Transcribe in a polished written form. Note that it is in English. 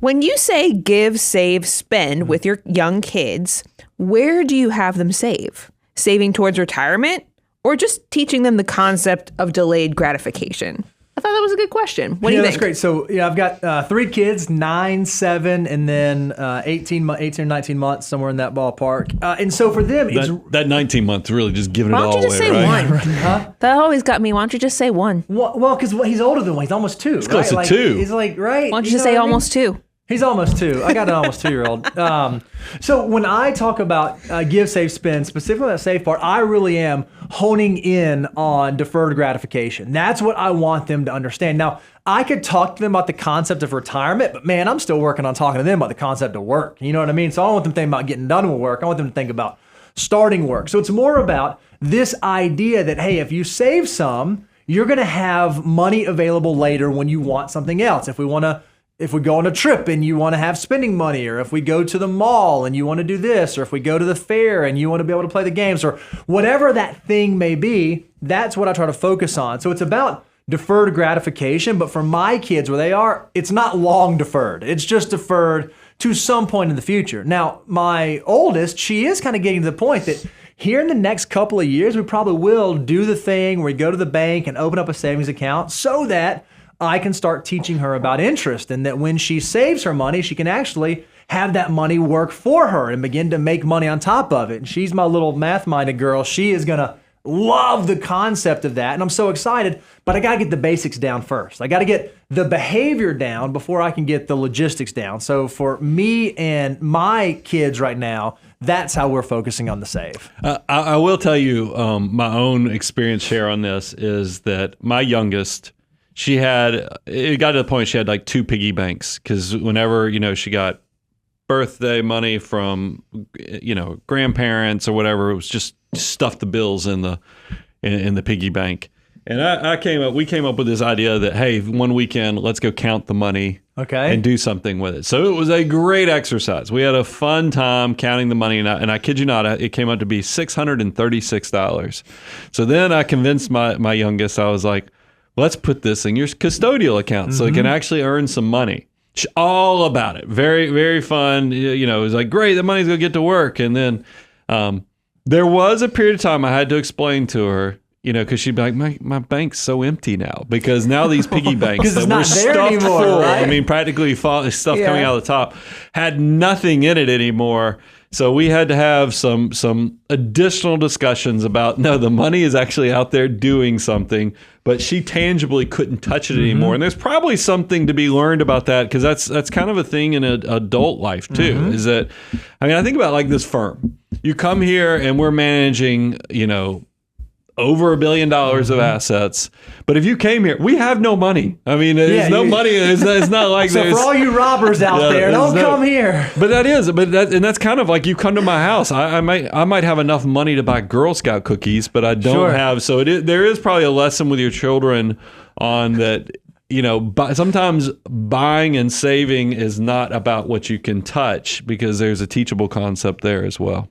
When you say give, save, spend with your young kids, where do you have them save? Saving towards retirement or just teaching them the concept of delayed gratification? I thought that was a good question. What do you think? That's great. So I've got 3 kids, 9, 7, and then 18 or 19 months, somewhere in that ballpark. And so for them, that 19 months really just giving it all away. Why don't you just say right? one? Huh? That always got me. Why don't you just say one? Well, because he's older than 1. He's almost 2. He's close to 2. He's like, right? Why don't you just say almost 2? He's almost 2. I got an almost 2-year-old. So when I talk about give, save, spend, specifically that save part, I really am honing in on deferred gratification. That's what I want them to understand. Now, I could talk to them about the concept of retirement, but man, I'm still working on talking to them about the concept of work. You know what I mean? So I don't want them to think about getting done with work. I want them to think about starting work. So it's more about this idea that, hey, if you save some, you're going to have money available later when you want something else. If we go on a trip and you want to have spending money, or if we go to the mall and you want to do this, or if we go to the fair and you want to be able to play the games, or whatever that thing may be, that's what I try to focus on. So it's about deferred gratification, but for my kids, where they are, it's not long deferred. It's just deferred to some point in the future. Now, my oldest, she is kind of getting to the point that here in the next couple of years, we probably will do the thing where we go to the bank and open up a savings account so that I can start teaching her about interest, and that when she saves her money, she can actually have that money work for her and begin to make money on top of it. And she's my little math-minded girl. She is going to love the concept of that. And I'm so excited, but I got to get the basics down first. I got to get the behavior down before I can get the logistics down. So for me and my kids right now, that's how we're focusing on the save. I will tell you, my own experience share on this is that my youngest, it got to the point she had like 2 piggy banks, because whenever, she got birthday money from, grandparents or whatever, it was just stuff the bills in the piggy bank. And we came up with this idea that, hey, one weekend, let's go count the money and do something with it. So it was a great exercise. We had a fun time counting the money, and I kid you not, it came out to be $636. So then I convinced my youngest, I was like, let's put this in your custodial account so it can actually earn some money. All about it. Very, very fun. It was like, great, the money's going to get to work. And then there was a period of time I had to explain to her, because she'd be like, my bank's so empty now, because now these piggy banks that were stuffed full, right? I mean, practically stuff coming out of the top, had nothing in it anymore. So we had to have some additional discussions about, no, the money is actually out there doing something, but she tangibly couldn't touch it anymore. And there's probably something to be learned about that, because that's kind of a thing in adult life too, is that, I think about like this firm. You come here and we're managing, over $1 billion of assets. But if you came here, we have no money. There's no money. It's not like so for all you robbers out there, don't come here. But that's kind of like, you come to my house. I might have enough money to buy Girl Scout cookies, but I don't have. So there is probably a lesson with your children on that. Sometimes buying and saving is not about what you can touch, because there's a teachable concept there as well.